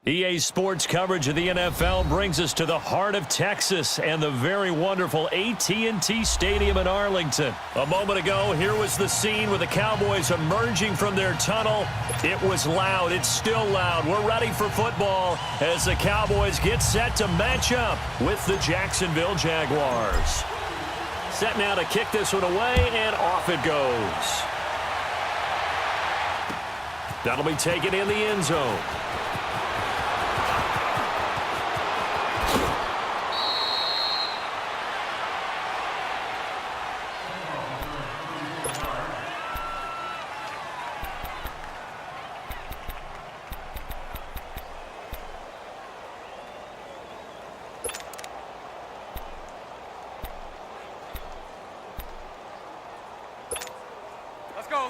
EA Sports coverage of the NFL brings us to the heart of Texas and the very wonderful AT&T Stadium in Arlington. A moment ago, here was the scene with the Cowboys emerging from their tunnel. It was loud. It's still loud. We're ready for football as the Cowboys get set to match up with the Jacksonville Jaguars. Set now to kick this one away, and off it goes. That'll be taken in the end zone. Let's go.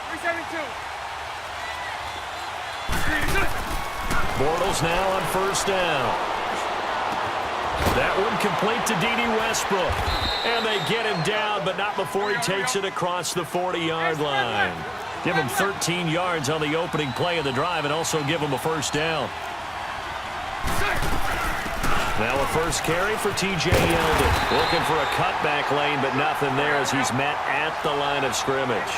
372. Bortles now on first down. That one complete to D.D. Westbrook. And they get him down, but not before he takes it across the 40-yard line. Give him 13 yards on the opening play of the drive and also give him a first down. Now a first carry for T.J. Yeldon. Looking for a cutback lane, but nothing there as he's met at the line of scrimmage.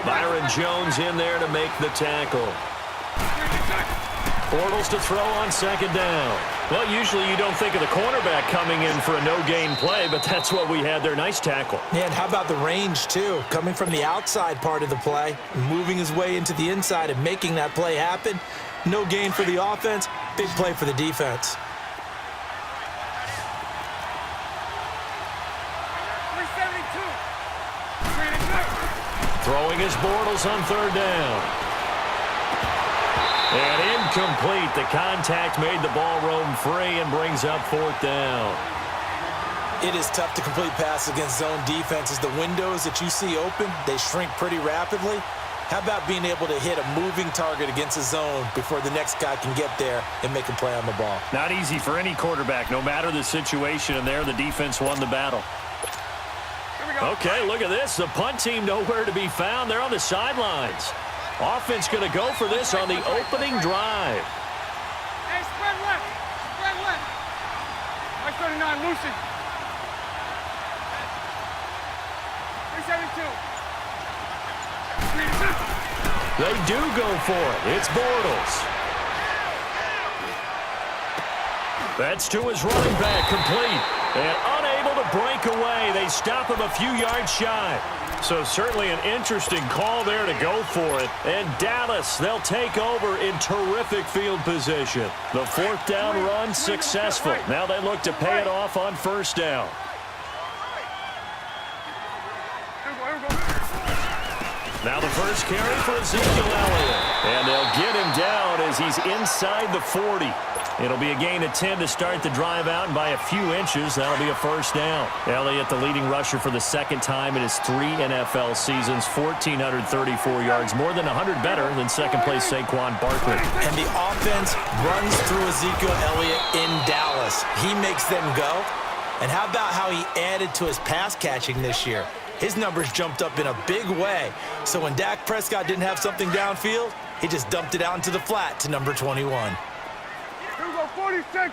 Byron Jones in there to make the tackle. Bortles to throw on second down. Well, usually you don't think of the cornerback coming in for a no-gain play, but that's what we had there. Nice tackle. Yeah, and how about the range, too? Coming from the outside part of the play, moving his way into the inside and making that play happen. No gain for the offense, big play for the defense. Throwing his Bortles on third down. And incomplete. The contact made the ball roam free and brings up fourth down. It is tough to complete passes against zone defenses. The windows that you see open, they shrink pretty rapidly. How about being able to hit a moving target against a zone before the next guy can get there and make a play on the ball? Not easy for any quarterback, no matter the situation, and there the defense won the battle. Okay, look at this. The punt team nowhere to be found. They're on the sidelines. Offense going to go for this on the opening drive. Hey, spread left. Right 39, Lucy. 372. They do go for it. It's Bortles. That's to his running back, complete. And unable to break away. They stop him a few yards shy. So certainly an interesting call there to go for it. And Dallas, they'll take over in terrific field position. The fourth down run successful. Now they look to pay it off on first down. Now the first carry for Ezekiel Elliott. And they'll get him down as he's inside the 40. It'll be a gain of 10 to start the drive out, and by a few inches, that'll be a first down. Elliott, the leading rusher for the second time in his 3 NFL seasons, 1,434 yards, more than 100 better than second-place Saquon Barkley. And the offense runs through Ezekiel Elliott in Dallas. He makes them go. And how about how he added to his pass catching this year? His numbers jumped up in a big way. So when Dak Prescott didn't have something downfield, he just dumped it out into the flat to number 21. 46.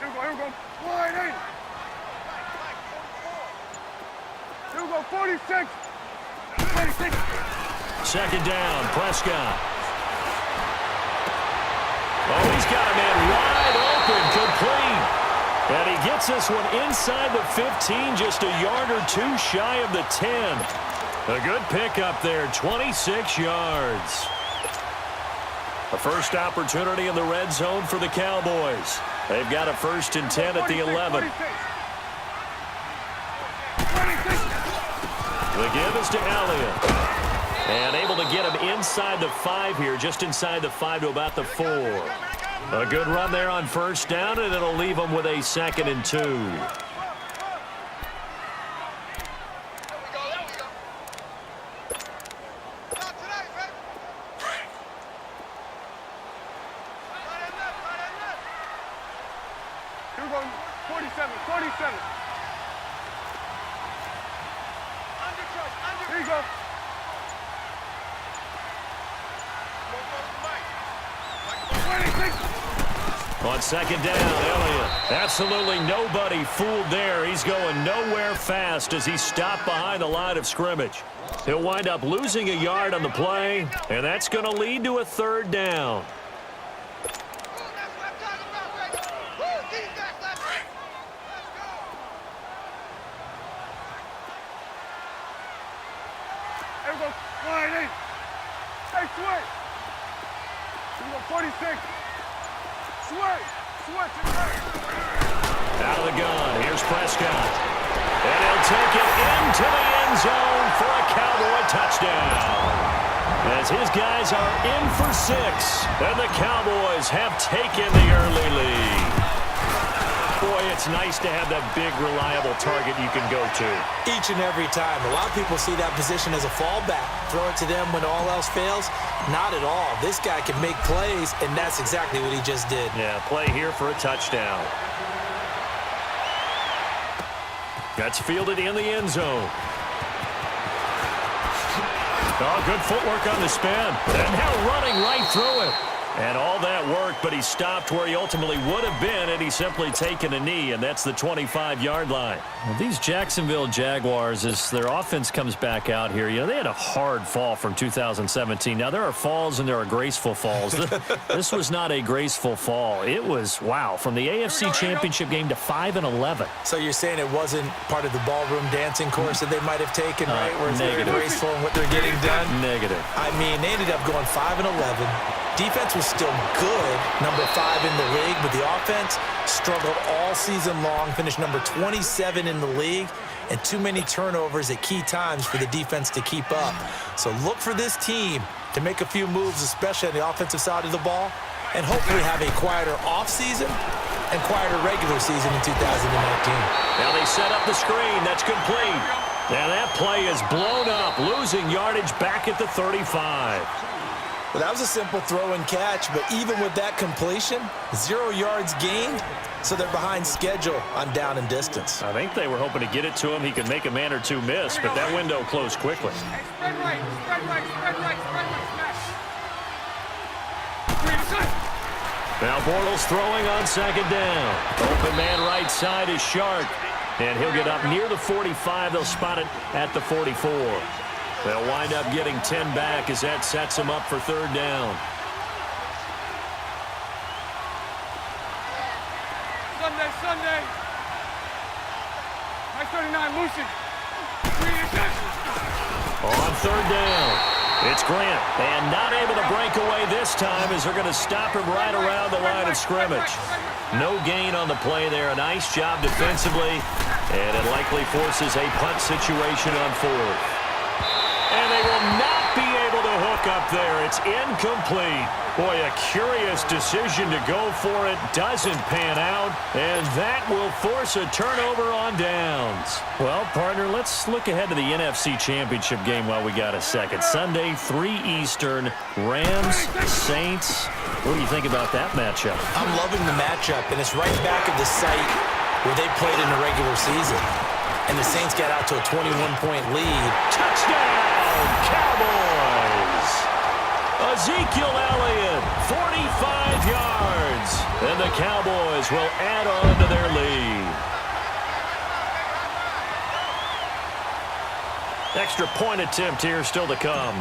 Here we go. Wide eight. Here we go, 46. 26. Second down, Prescott. Oh, he's got a man wide open, complete. And he gets this one inside the 15, just a yard or two shy of the 10. A good pickup there, 26 yards. A first opportunity in the red zone for the Cowboys. They've got a 1st and 10 at the 11. The give is to Elliott. And able to get him inside the 5 here, just inside the 5 to about the 4. A good run there on first down, and it'll leave him with a 2nd and 2. Here we go, 47. Here you go. On second down, Elliott. Absolutely nobody fooled there. He's going nowhere fast as he's stopped behind the line of scrimmage. He'll wind up losing a yard on the play, and that's going to lead to a third down. Here we go. Wide 8. Hey, switch. Here we go. 46. Switch. Switch. Out of the gun. Here's Prescott. And he'll take it into the end zone for a Cowboy touchdown. As his guys are in for 6, and the Cowboys have taken the early lead. Boy, it's nice to have that big, reliable target you can go to. Each and every time. A lot of people see that position as a fallback. Throw it to them when all else fails. Not at all. This guy can make plays, and that's exactly what he just did. Yeah, play here for a touchdown. That's fielded in the end zone. Oh, good footwork on the spin. And now running right through it. And all that work, but he stopped where he ultimately would have been, and he's simply taken a knee, and that's the 25-yard line. Well, these Jacksonville Jaguars, as their offense comes back out here, they had a hard fall from 2017. Now, there are falls and there are graceful falls. This was not a graceful fall. It was, wow, from the AFC Championship game to 5-11. So you're saying it wasn't part of the ballroom dancing course that they might have taken, right? Where it's very graceful in what they're getting done? Negative. I mean, they ended up going 5-11. Defense was still good, number 5 in the league, but the offense struggled all season long, finished number 27 in the league, and too many turnovers at key times for the defense to keep up. So look for this team to make a few moves, especially on the offensive side of the ball, and hopefully have a quieter offseason and quieter regular season in 2019. Now they set up the screen. That's complete. Now that play is blown up, losing yardage back at the 35. Well, that was a simple throw and catch, but even with that completion, 0 yards gained, so they're behind schedule on down and distance. I think they were hoping to get it to him. He could make a man or two miss, but that window closed quickly. Hey, spread right, spread right, spread right, spread right, smash. Now Bortles throwing on second down. Open man right side is Sharp, and he'll get up near the 45. They'll spot it at the 44. They'll wind up getting 10 back as that sets them up for third down. Sunday. High 39, Lucy. On third down, it's Grant. And not able to break away this time as they're going to stop him right around the line of scrimmage. No gain on the play there. A nice job defensively. And it likely forces a punt situation on fourth. And they will not be able to hook up there. It's incomplete. Boy, a curious decision to go for it. Doesn't pan out. And that will force a turnover on downs. Well, partner, let's look ahead to the NFC Championship game while we got a second. Sunday, 3 Eastern, Rams, Saints. What do you think about that matchup? I'm loving the matchup, and it's right back at the site where they played in the regular season. And the Saints got out to a 21-point lead. Touchdown, Cowboys! Ezekiel Elliott, 45 yards. And the Cowboys will add on to their lead. Extra point attempt here still to come.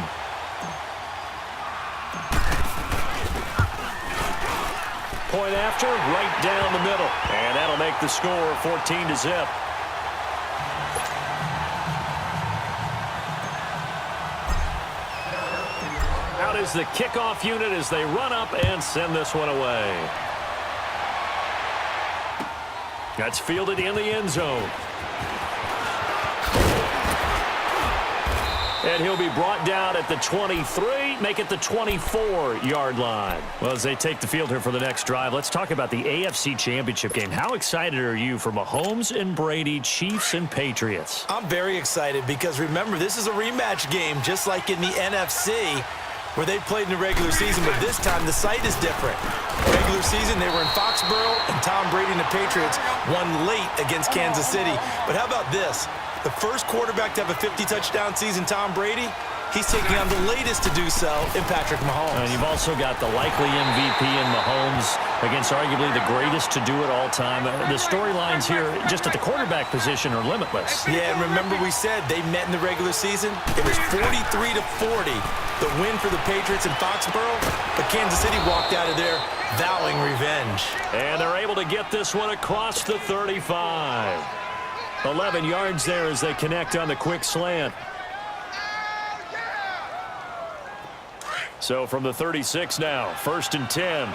Point after, right down the middle. And that'll make the score 14-0. Out is the kickoff unit as they run up and send this one away. That's fielded in the end zone. And he'll be brought down at the 23, make it the 24-yard line. Well, as they take the field here for the next drive, let's talk about the AFC Championship game. How excited are you for Mahomes and Brady, Chiefs and Patriots? I'm very excited because, remember, this is a rematch game, just like in the NFC, where they played in the regular season, but this time the site is different. Regular season, they were in Foxborough, and Tom Brady and the Patriots won late against Kansas City. But how about this? The first quarterback to have a 50-touchdown season, Tom Brady, he's taking on the latest to do so in Patrick Mahomes. And you've also got the likely MVP in Mahomes. against arguably the greatest to do it all time. The storylines here, just at the quarterback position, are limitless. Yeah, and remember we said they met in the regular season? It was 43-40, the win for the Patriots in Foxborough, but Kansas City walked out of there vowing revenge. And they're able to get this one across the 35. 11 yards there as they connect on the quick slant. So from the 36 now, 1st and 10.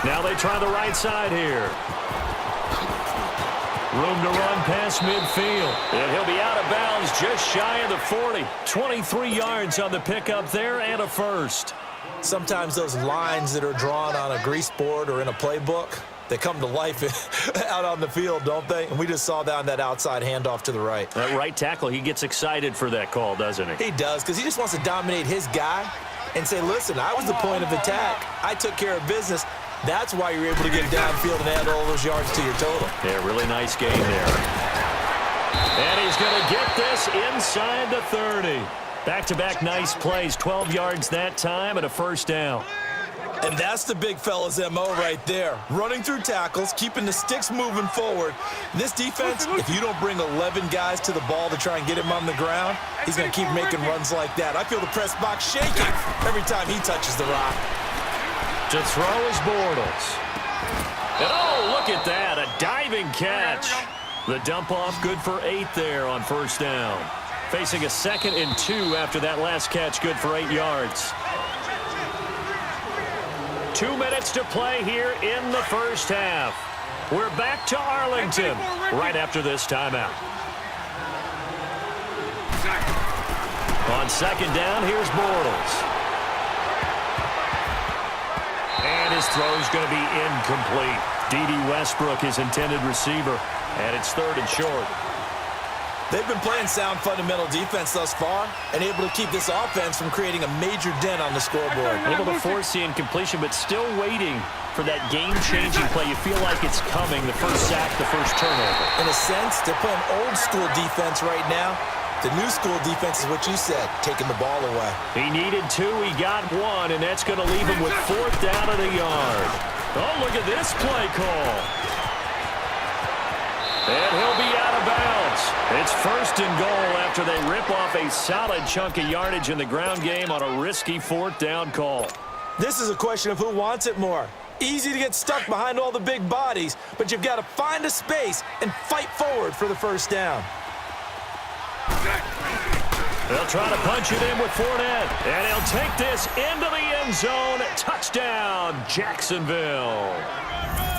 Now they try the right side here. Room to run past midfield. And he'll be out of bounds just shy of the 40. 23 yards on the pickup there and a first. Sometimes those lines that are drawn on a grease board or in a playbook, they come to life out on the field, don't they? And we just saw that on that outside handoff to the right. That right tackle, he gets excited for that call, doesn't he? He does, because he just wants to dominate his guy and say, listen, I was the point of attack. I took care of business. That's why you're able to get downfield and add all those yards to your total. Yeah, really nice game there. And he's going to get this inside the 30. Back-to-back nice plays, 12 yards that time and a first down. And that's the big fella's MO right there. Running through tackles, keeping the sticks moving forward. This defense, if you don't bring 11 guys to the ball to try and get him on the ground, he's going to keep making runs like that. I feel the press box shaking every time he touches the rock. To throw is Bortles. And oh, look at that, a diving catch. The dump off good for 8 there on first down. Facing a 2nd and 2 after that last catch, good for 8 yards. 2 minutes to play here in the first half. We're back to Arlington right after this timeout. On 2nd down, here's Bortles. And his throw's going to be incomplete. D.D. Westbrook, his intended receiver. And it's 3rd and short. They've been playing sound fundamental defense thus far and able to keep this offense from creating a major dent on the scoreboard. Able to force the incompletion, but still waiting for that game-changing play. You feel like it's coming, the first sack, the first turnover. In a sense, they're playing old-school defense right now. The new school defense is what you said, taking the ball away. He needed 2, he got 1, and that's going to leave him with 4th down at a yard. Oh, look at this play call. And he'll be out of bounds. It's 1st and goal after they rip off a solid chunk of yardage in the ground game on a risky 4th down call. This is a question of who wants it more. Easy to get stuck behind all the big bodies, but you've got to find a space and fight forward for the first down. They'll try to punch it in with Fournette, and he'll take this into the end zone. Touchdown, Jacksonville.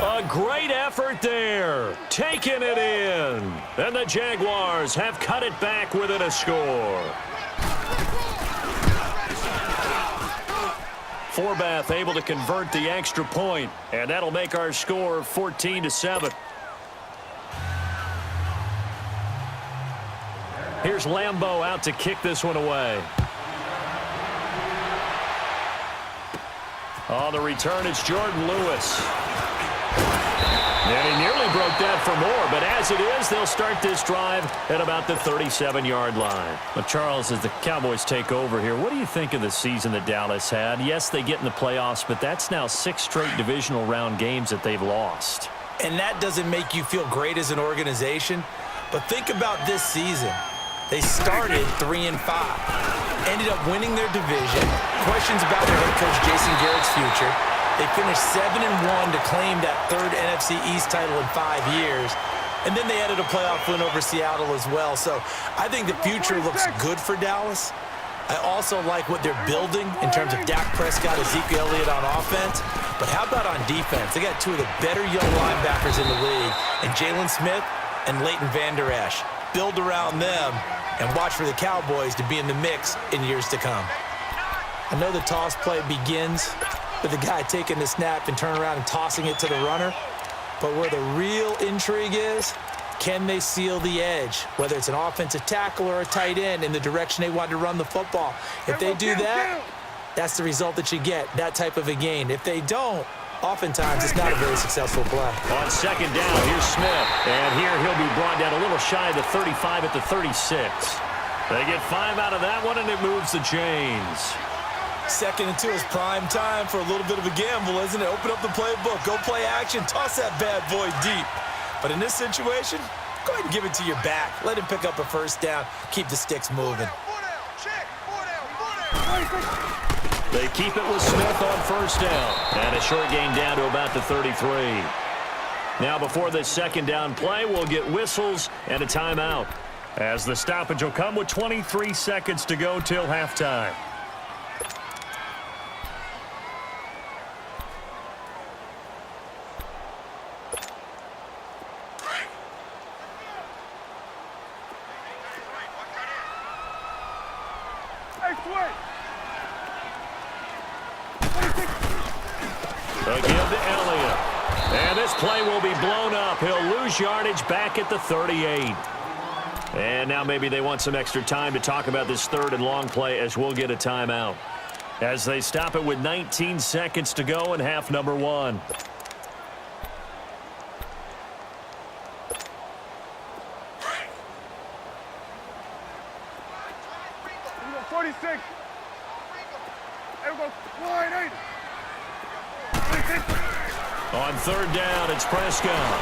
A great effort there, taking it in. And the Jaguars have cut it back within a score. Forbath able to convert the extra point, and that'll make our score 14-7. Here's Lambeau out to kick this one away. On the return, it's Jordan Lewis. And he nearly broke that for more, but as it is, they'll start this drive at about the 37-yard line. But Charles, as the Cowboys take over here, what do you think of the season that Dallas had? Yes, they get in the playoffs, but that's now 6 straight divisional round games that they've lost. And that doesn't make you feel great as an organization, but think about this season. They started 3-5, ended up winning their division. Questions about their head coach Jason Garrett's future. They finished 7-1 to claim that 3rd NFC East title in 5 years. And then they added a playoff win over Seattle as well. So I think the future looks good for Dallas. I also like what they're building in terms of Dak Prescott, Ezekiel Elliott on offense. But how about on defense? They got 2 of the better young linebackers in the league, and Jalen Smith and Leighton Vander Esch. Build around them and watch for the Cowboys to be in the mix in years to come. I know the toss play begins with the guy taking the snap and turning around and tossing it to the runner, but where the real intrigue is, can they seal the edge, whether it's an offensive tackle or a tight end, in the direction they want to run the football? If they do that, that's the result that you get, that type of a gain. If they don't, oftentimes it's not a very successful play. On 2nd down, here's Smith. And here he'll be brought down a little shy of the 35 at the 36. They get 5 out of that one, and it moves the chains. 2nd and 2 is prime time for a little bit of a gamble, isn't it? Open up the playbook, go play action, toss that bad boy deep. But in this situation, go ahead and give it to your back. Let him pick up a first down, keep the sticks moving. They keep it with Smith on first down. And a short gain down to about the 33. Now before this second down play, we'll get whistles and a timeout, as the stoppage will come with 23 seconds to go till halftime. They'll give to Elliott. And this play will be blown up. He'll lose yardage back at the 38. And now maybe they want some extra time to talk about this 3rd and long play, as we'll get a timeout, as they stop it with 19 seconds to go in half number 1. We go 46. There we go. Wide 8. On 3rd down, it's Prescott.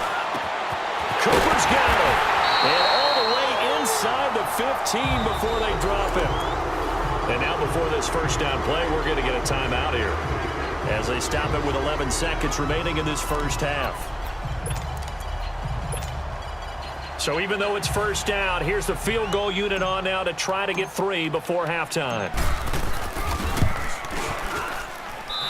Cooper's got it. And all the way inside the 15 before they drop him. And now before this first down play, we're going to get a timeout here, as they stop it with 11 seconds remaining in this first half. So even though it's first down, here's the field goal unit on now to try to get 3 before halftime.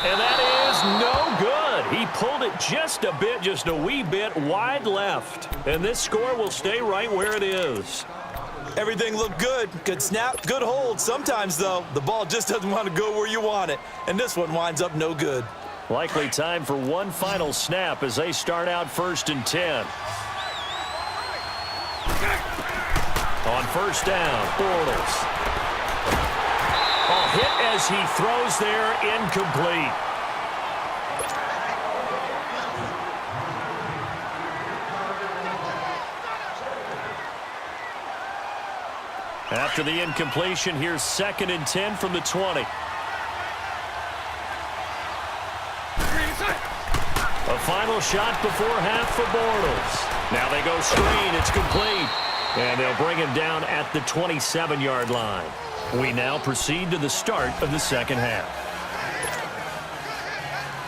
And that is no good. He pulled it just a bit, just a wee bit wide left. And this score will stay right where it is. Everything looked good. Good snap, good hold. Sometimes, though, the ball just doesn't want to go where you want it. And this one winds up no good. Likely time for one final snap as they start out 1st and 10. On first down, Bortles. A hit as he throws there, incomplete. After the incompletion, here's 2nd and 10 from the 20. A final shot before half for Bortles. Now they go screen. It's complete. And they'll bring him down at the 27-yard line. We now proceed to the start of the second half.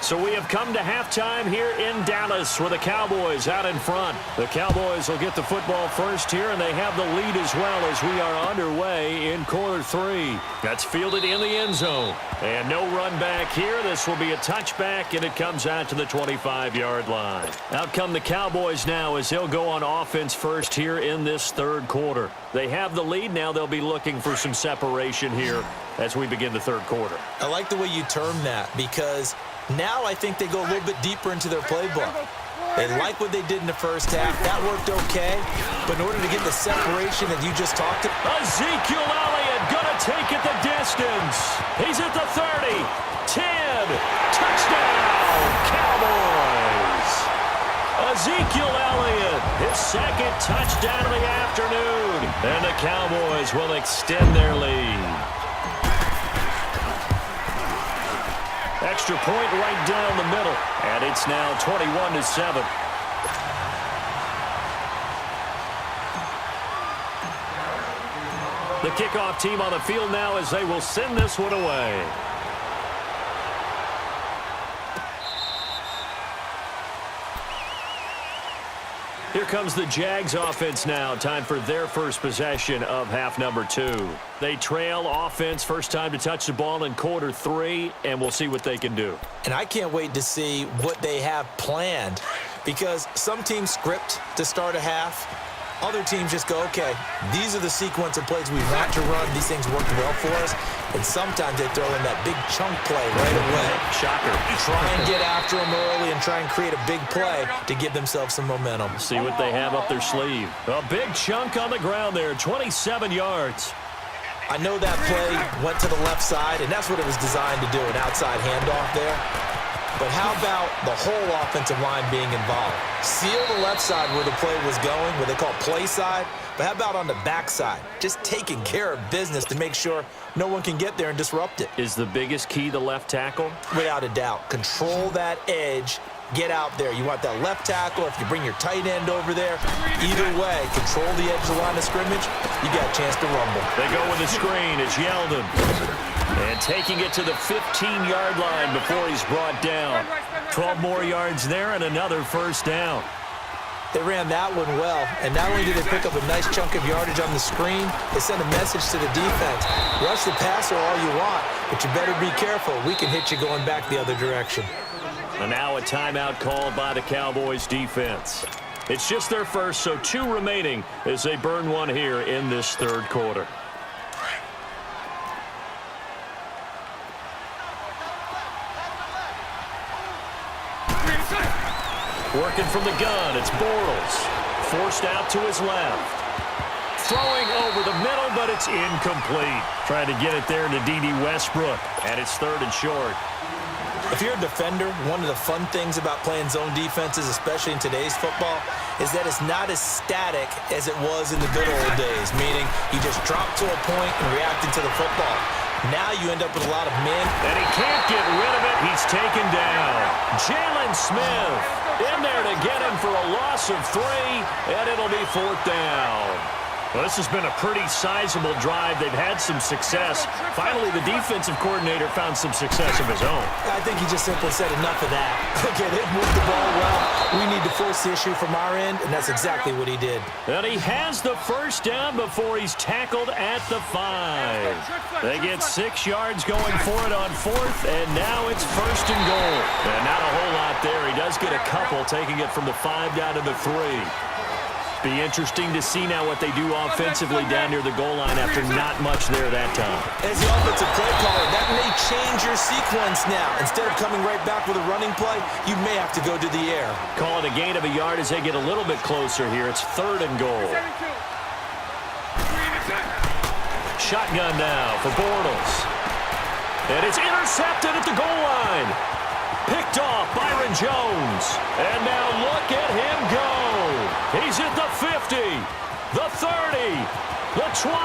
So we have come to halftime here in Dallas with the Cowboys out in front. The Cowboys will get the football first here, and they have the lead as well as we are underway in quarter 3. That's fielded in the end zone. And no run back here. This will be a touchback, and it comes out to the 25-yard line. Out come the Cowboys now as they'll go on offense first here in this 3rd quarter. They have the lead. Now they'll be looking for some separation here as we begin the 3rd quarter. I like the way you term that, because now I think they go a little bit deeper into their playbook. They like what they did in the first half. That worked okay. But in order to get the separation that you just talked about. Ezekiel Elliott going to take it the distance. He's at the 30, 10, touchdown, Cowboys. Ezekiel Elliott, his 2nd touchdown of the afternoon. And the Cowboys will extend their lead. Extra point right down the middle, and it's now 21-7. The kickoff team on the field now as they will send this one away. Here comes the Jags offense now. Time for their first possession of half number 2. They trail offense, first time to touch the ball in quarter 3, and we'll see what they can do. And I can't wait to see what they have planned, because some teams script to start a half. Other teams just go, okay, these are the sequence of plays we want to run. These things worked well for us. And sometimes they throw in that big chunk play right away. Shocker. Try and get after them early and try and create a big play to give themselves some momentum. See what they have up their sleeve. A big chunk on the ground there, 27 yards. I know that play went to the left side, and that's what it was designed to do, an outside handoff there. But how about the whole offensive line being involved? Seal the left side where the play was going, where they call play side. But how about on the backside? Just taking care of business to make sure no one can get there and disrupt it. Is the biggest key the left tackle? Without a doubt. Control that edge. Get out there. You want that left tackle. If you bring your tight end over there, either way, control the edge of the line of scrimmage, you got a chance to rumble. They go with the screen. It's Yeldon. And taking it to the 15-yard line before he's brought down. 12 more yards there and another first down. They ran that one well, and not only did they pick up a nice chunk of yardage on the screen, they sent a message to the defense. Rush the passer all you want, but you better be careful. We can hit you going back the other direction. And now a timeout called by the Cowboys defense. It's just their first, so 2 remaining as they burn one here in this third quarter. Working from the gun, it's Bortles. Forced out to his left. Throwing over the middle, but it's incomplete. Trying to get it there to D.D. Westbrook, and it's 3rd and short. If you're a defender, one of the fun things about playing zone defenses, especially in today's football, is that it's not as static as it was in the good old days, meaning you just drop to a point and reacting to the football. Now you end up with a lot of men. And he can't get rid of it. He's taken down. Jalen Smith in there to get him for a loss of 3, and it'll be 4th down. Well, this has been a pretty sizable drive. They've had some success. Finally, the defensive coordinator found some success of his own. I think he just simply said enough of that. Okay, they've moved the ball well. We need to force the issue from our end, and that's exactly what he did. And he has the first down before he's tackled at the 5. They get 6 yards going for it on 4th, and now it's 1st and goal. And not a whole lot there. He does get a couple, taking it from the 5 down to the 3. Be interesting to see now what they do offensively down near the goal line after not much there that time. As the offensive play caller, that may change your sequence now. Instead of coming right back with a running play, you may have to go to the air. Call it a gain of a yard as they get a little bit closer here. It's 3rd and goal. Shotgun now for Bortles. And it's intercepted at the goal line. Picked off Byron Jones. And now look at him go. He's at the 50, the 30, the 20.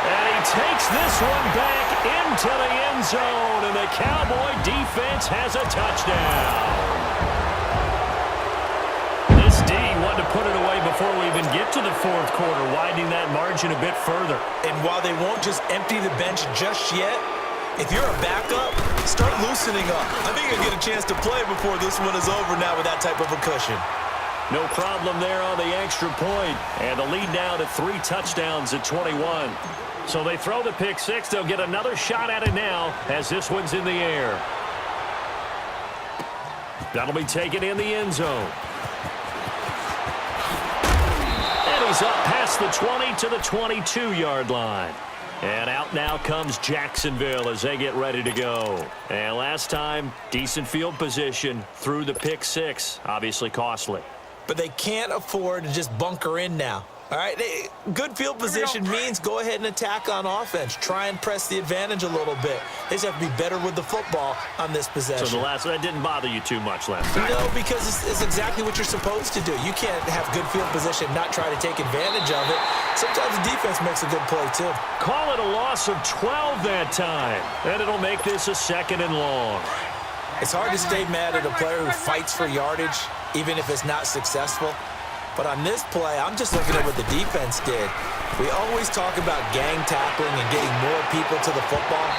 And he takes this one back into the end zone. And the Cowboy defense has a touchdown. This D wanted to put it away before we even get to the 4th quarter, widening that margin a bit further. And while they won't just empty the bench just yet, if you're a backup, start loosening up. I think you'll get a chance to play before this one is over now with that type of a cushion. No problem there on the extra point. And the lead now to 3 touchdowns at 21. So they throw the pick 6. They'll get another shot at it now as this one's in the air. That'll be taken in the end zone. And he's up past the 20 to the 22-yard line. And out now comes Jacksonville as they get ready to go. And last time, decent field position through the pick 6. Obviously costly. But they can't afford to just bunker in now. All right, good field position means go ahead and attack on offense. Try and press the advantage a little bit. They just have to be better with the football on this possession. So that didn't bother you too much last time? No, because it's exactly what you're supposed to do. You can't have good field position, not try to take advantage of it. Sometimes the defense makes a good play, too. Call it a loss of 12 that time, and it'll make this a 2nd and long. It's hard to stay mad at a player who fights for yardage, even if it's not successful. But on this play, I'm just looking at what the defense did. We always talk about gang tackling and getting more people to the football.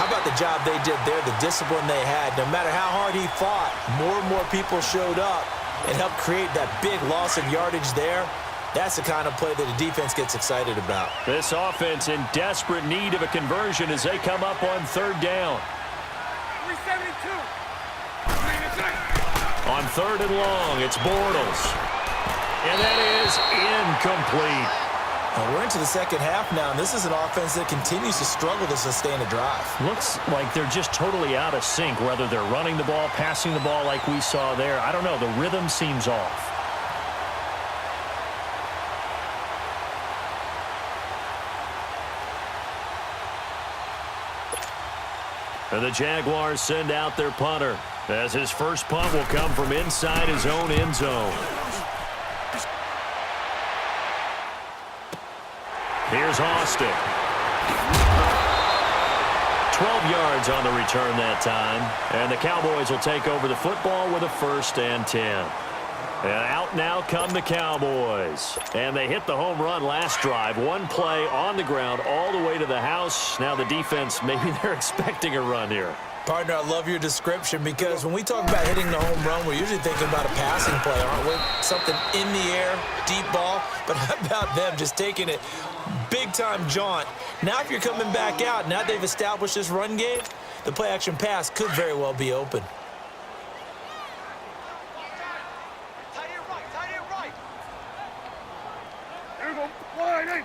How about the job they did there, the discipline they had? No matter how hard he fought, more and more people showed up and helped create that big loss of yardage there. That's the kind of play that the defense gets excited about. This offense in desperate need of a conversion as they come up on 3rd down. 372. On 3rd and long, it's Bortles. And that is incomplete. Well, we're into the second half now, and this is an offense that continues to struggle to sustain a drive. Looks like they're just totally out of sync, whether they're running the ball, passing the ball like we saw there. I don't know. The rhythm seems off. And the Jaguars send out their punter, as his first punt will come from inside his own end zone. Here's Austin. 12 yards on the return that time. And the Cowboys will take over the football with a 1st and 10. And out now come the Cowboys. And they hit the home run last drive. One play on the ground all the way to the house. Now the defense, maybe they're expecting a run here. Partner, I love your description because when we talk about hitting the home run, we're usually thinking about a passing play, aren't we? Something in the air, deep ball. But how about them just taking it big-time jaunt? Now if you're coming back out, now they've established this run game, the play-action pass could very well be open. Here we go. Wide eight.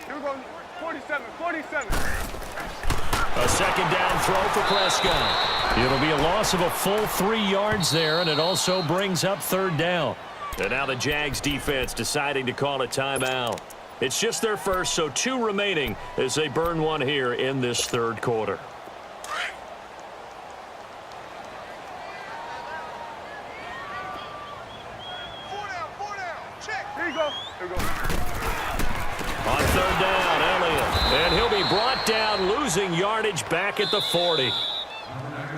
Here we go. 47. 47. A second down throw for Prescott. It'll be a loss of a full 3 yards there, and it also brings up 3rd down. And now the Jags defense deciding to call a timeout. It's just their first, so 2 remaining as they burn one here in this 3rd quarter. Four down. Check. Here you go. Here we go. On 3rd down, Elliott. And he'll be brought down, losing yardage back at the 40.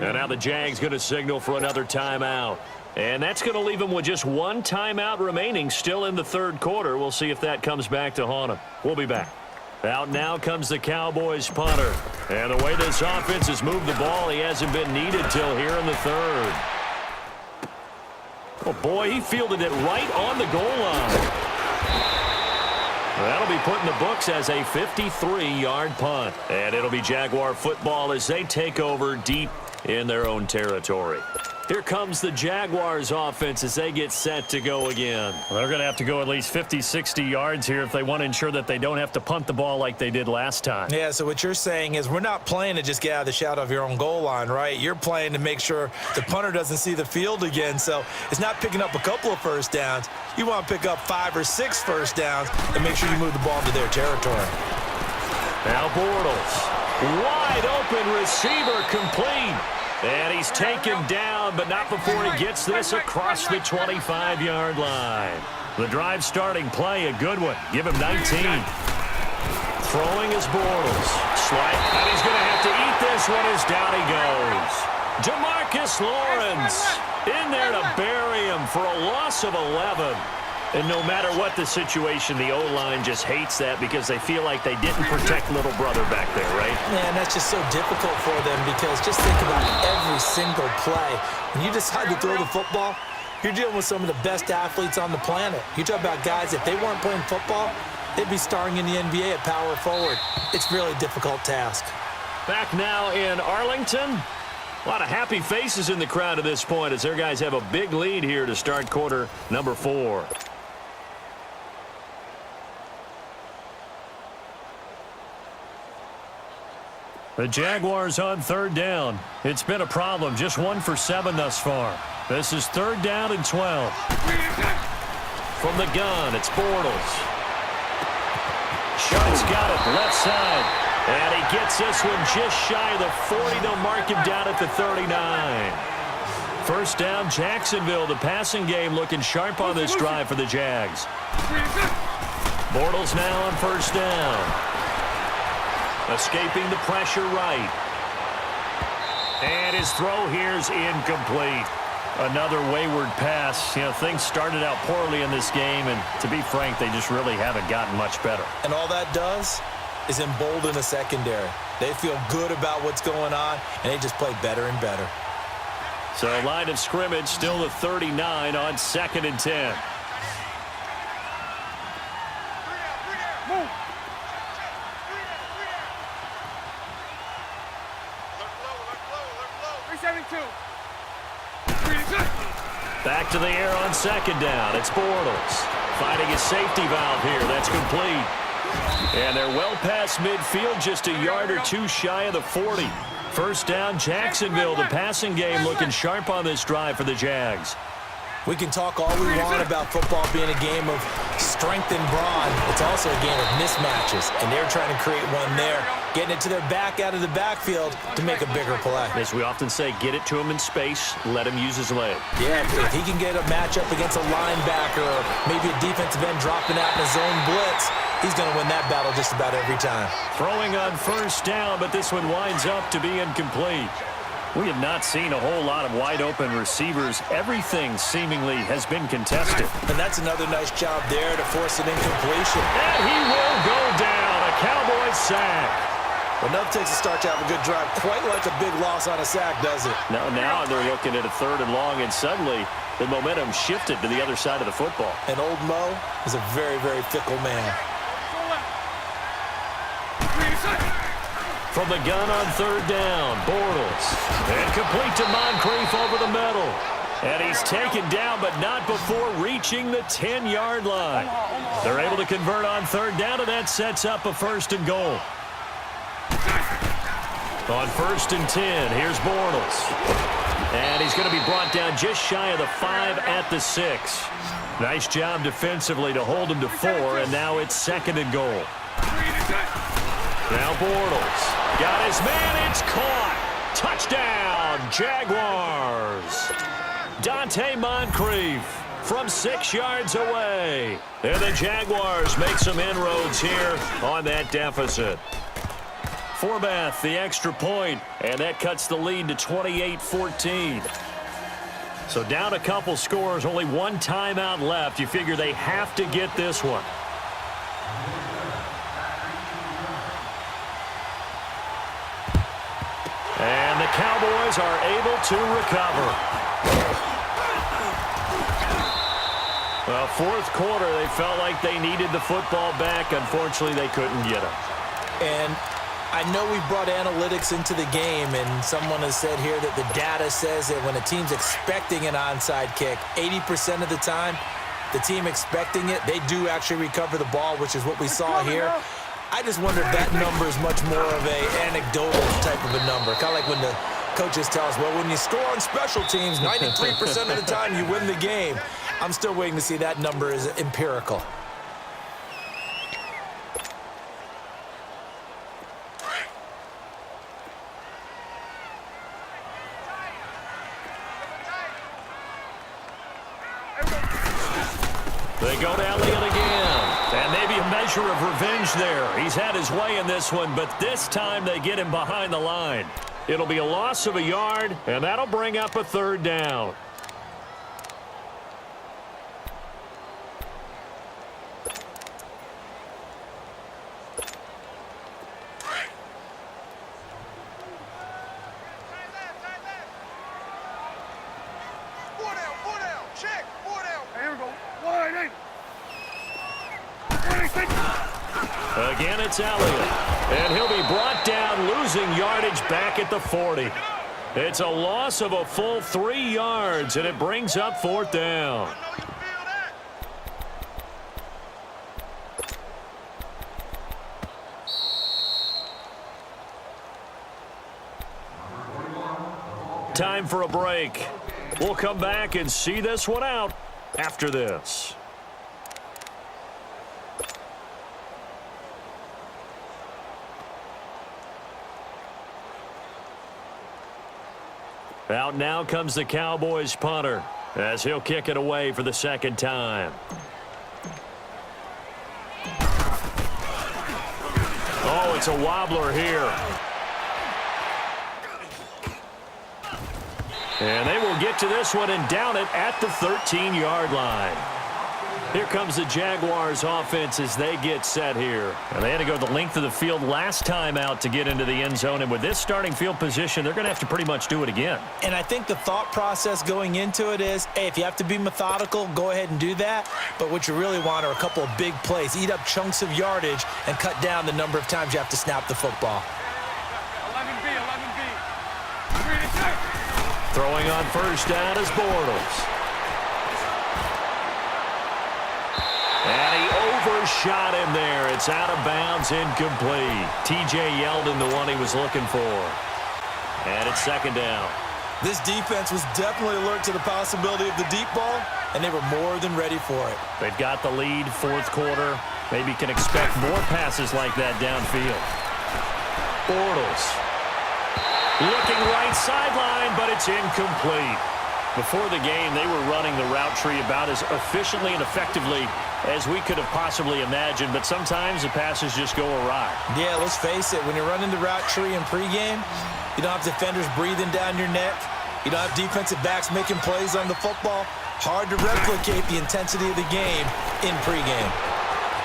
And now the Jags going to signal for another timeout. And that's going to leave them with just 1 timeout remaining still in the 3rd quarter. We'll see if that comes back to haunt them. We'll be back. Out now comes the Cowboys punter. And the way this offense has moved the ball, he hasn't been needed till here in the 3rd. Oh, boy, he fielded it right on the goal line. That'll be put in the books as a 53-yard punt. And it'll be Jaguar football as they take over deep in their own territory. Here comes the Jaguars offense as they get set to go again. Well, they're going to have to go at least 50, 60 yards here if they want to ensure that they don't have to punt the ball like they did last time. Yeah, so what you're saying is we're not playing to just get out of the shadow of your own goal line, right? You're playing to make sure the punter doesn't see the field again. So it's not picking up a couple of first downs. You want to pick up 5 or 6 first downs and make sure you move the ball into their territory. Now Bortles. Wide open receiver complete. And he's taken down, but not before he gets this across the 25-yard line. The drive starting play, a good one. Give him 19. Throwing is Bortles. Slight, and he's going to have to eat this one as down he goes. Demarcus Lawrence in there to bury him for a loss of 11. And no matter what the situation, the O-line just hates that because they feel like they didn't protect little brother back there, right? Man, that's just so difficult for them because just think about every single play. When you decide to throw the football, you're dealing with some of the best athletes on the planet. You talk about guys, if they weren't playing football, they'd be starring in the NBA at power forward. It's really a difficult task. Back now in Arlington. A lot of happy faces in the crowd at this point as their guys have a big lead here to start quarter number 4. The Jaguars on 3rd down. It's been a problem. Just 1 for 7 thus far. This is 3rd down and 12. From the gun, it's Bortles. Shot's got it, left side. And he gets this one just shy of the 40. They'll mark him down at the 39. 1st down, Jacksonville. The passing game looking sharp on this drive for the Jags. Bortles now on 1st down. Escaping the pressure right. And his throw here's incomplete. Another wayward pass. You know, things started out poorly in this game, and to be frank, they just really haven't gotten much better. And all that does is embolden the secondary. They feel good about what's going on, and they just play better and better. So line of scrimmage still the 39 on 2nd and 10. Move. Back to the air on 2nd down. It's Bortles. Finding his safety valve here. That's complete. And they're well past midfield, just a yard or 2 shy of the 40. 1st down, Jacksonville. The passing game looking sharp on this drive for the Jags. We can talk all we want about football being a game of strength and brawn. It's also a game of mismatches, and they're trying to create one there, getting it to their back out of the backfield to make a bigger play. As we often say, get it to him in space, let him use his leg. Yeah, if he can get a matchup against a linebacker or maybe a defensive end dropping out in a zone blitz, he's going to win that battle just about every time. Throwing on first down, but this one winds up to be incomplete. We have not seen a whole lot of wide-open receivers. Everything seemingly has been contested. And that's another nice job there to force an incompletion. And he will go down. A Cowboys sack. Enough takes a start to have a good drive. Quite like a big loss on a sack, does it? Now they're looking at a 3rd and long, and suddenly the momentum shifted to the other side of the football. And old Mo is a very, very fickle man. From the gun on 3rd down, Bortles. And complete to Moncrief over the middle. And he's taken down, but not before reaching the 10-yard line. They're able to convert on 3rd down, and that sets up a 1st and goal. On 1st and 10, here's Bortles. And he's going to be brought down just shy of the 5 at the 6. Nice job defensively to hold him to 4, and now it's 2nd and goal. Now Bortles. Got his man, it's caught. Touchdown, Jaguars. Dante Moncrief from 6 yards away. And the Jaguars make some inroads here on that deficit. Forbath, the extra point, and that cuts the lead to 28-14. So down a couple scores, only one timeout left. You figure they have to get this one. And the Cowboys are able to recover. Well, 4th quarter, they felt like they needed the football back. Unfortunately, they couldn't get it. And I know we brought analytics into the game, and someone has said here that the data says that when a team's expecting an onside kick, 80% of the time, the team expecting it, they do actually recover the ball, which is what we saw here. I just wonder if that number is much more of an anecdotal type of a number. Kind of like when the coaches tell us, well, when you score on special teams, 93% of the time you win the game. I'm still waiting to see that number is empirical. They go to Elliott again. And maybe a measure of revenge there. He's had his way in this one, but this time they get him behind the line. It'll be a loss of a yard, and that'll bring up a 3rd down. Again, it's Elliott. And he'll be brought down, losing yardage back at the 40. It's a loss of a full 3 yards, and it brings up 4th down. Time for a break. We'll come back and see this one out after this. Out now comes the Cowboys punter as he'll kick it away for the 2nd time. Oh, it's a wobbler here. And they will get to this one and down it at the 13-yard line. Here comes the Jaguars offense as they get set here. And they had to go the length of the field last time out to get into the end zone. And with this starting field position, they're going to have to pretty much do it again. And I think the thought process going into it is, hey, if you have to be methodical, go ahead and do that. But what you really want are a couple of big plays. Eat up chunks of yardage and cut down the number of times you have to snap the football. 11B. Throwing on first down is Bortles. And he overshot him there. It's out of bounds, incomplete. T.J. Yeldon, the one he was looking for. And it's 2nd down. This defense was definitely alert to the possibility of the deep ball, and they were more than ready for it. They've got the lead, fourth quarter. Maybe can expect more passes like that downfield. Bortles. Looking right sideline, but it's incomplete. Before the game, they were running the route tree about as efficiently and effectively as we could have possibly imagined, but sometimes the passes just go awry. Yeah, let's face it, when you're running the route tree in pregame, you don't have defenders breathing down your neck. You don't have defensive backs making plays on the football. Hard to replicate the intensity of the game in pregame.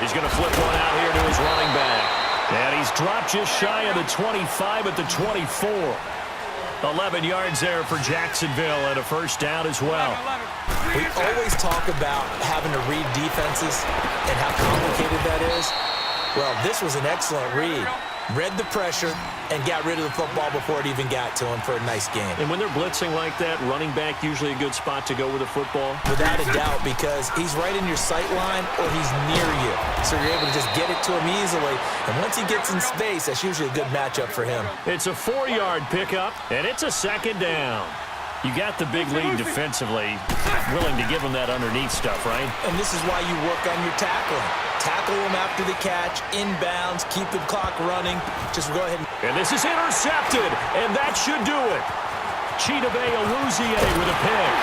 He's going to flip one out here to his running back. And he's dropped just shy of the 25 at the 24. 11 yards there for Jacksonville and a first down as well. We always talk about having to read defenses and how complicated that is. Well, this was an excellent read. Read the pressure and got rid of the football before it even got to him for a nice game. And when they're blitzing like that, running back usually a good spot to go with the football? Without a doubt, because he's right in your sight line or he's near you. So you're able to just get it to him easily. And once he gets in space, that's usually a good matchup for him. It's a 4-yard pickup, and it's a second down. You got the big lead defensively, willing to give them that underneath stuff, right? And this is why you work on your tackling. Tackle them after the catch, inbounds, keep the clock running. Just go ahead. And this is intercepted, and that should do it. Chidobe Awuzie with a pick.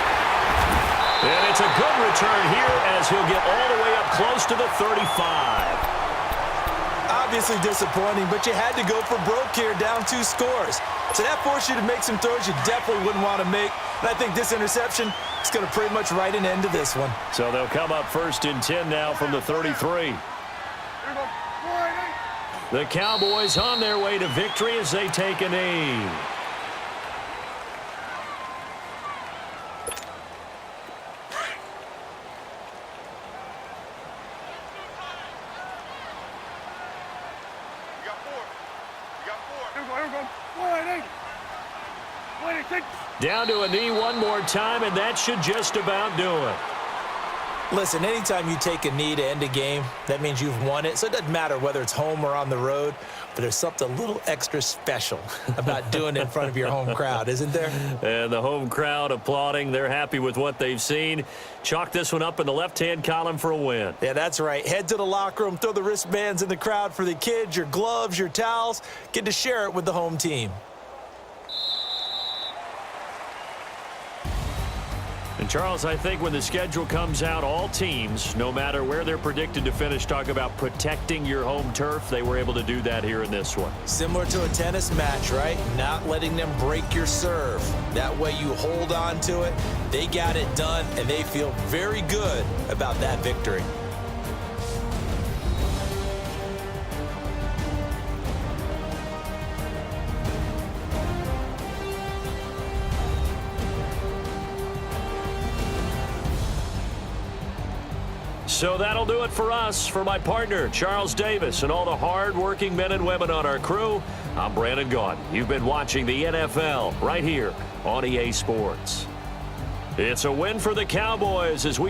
And it's a good return here as he'll get all the way up close to the 35. Obviously disappointing, but you had to go for broke here, down 2 scores. So that forced you to make some throws you definitely wouldn't want to make. And I think this interception is going to pretty much write an end to this one. So they'll come up first and 10 now from the 33. The Cowboys on their way to victory as they take a knee. Down to a knee one more time, and that should just about do it. Listen, anytime you take a knee to end a game, that means you've won it. So it doesn't matter whether it's home or on the road, but there's something a little extra special about doing it in front of your home crowd, isn't there? And the home crowd applauding. They're happy with what they've seen. Chalk this one up in the left-hand column for a win. Yeah, that's right. Head to the locker room, throw the wristbands in the crowd for the kids, your gloves, your towels. Get to share it with the home team. And, Charles, I think when the schedule comes out, all teams, no matter where they're predicted to finish, talk about protecting your home turf. They were able to do that here in this one. Similar to a tennis match, right? Not letting them break your serve. That way you hold on to it. They got it done, and they feel very good about that victory. So that'll do it for us. For my partner, Charles Davis, and all the hard-working men and women on our crew, I'm Brandon Gaudin. You've been watching the NFL right here on EA Sports. It's a win for the Cowboys as we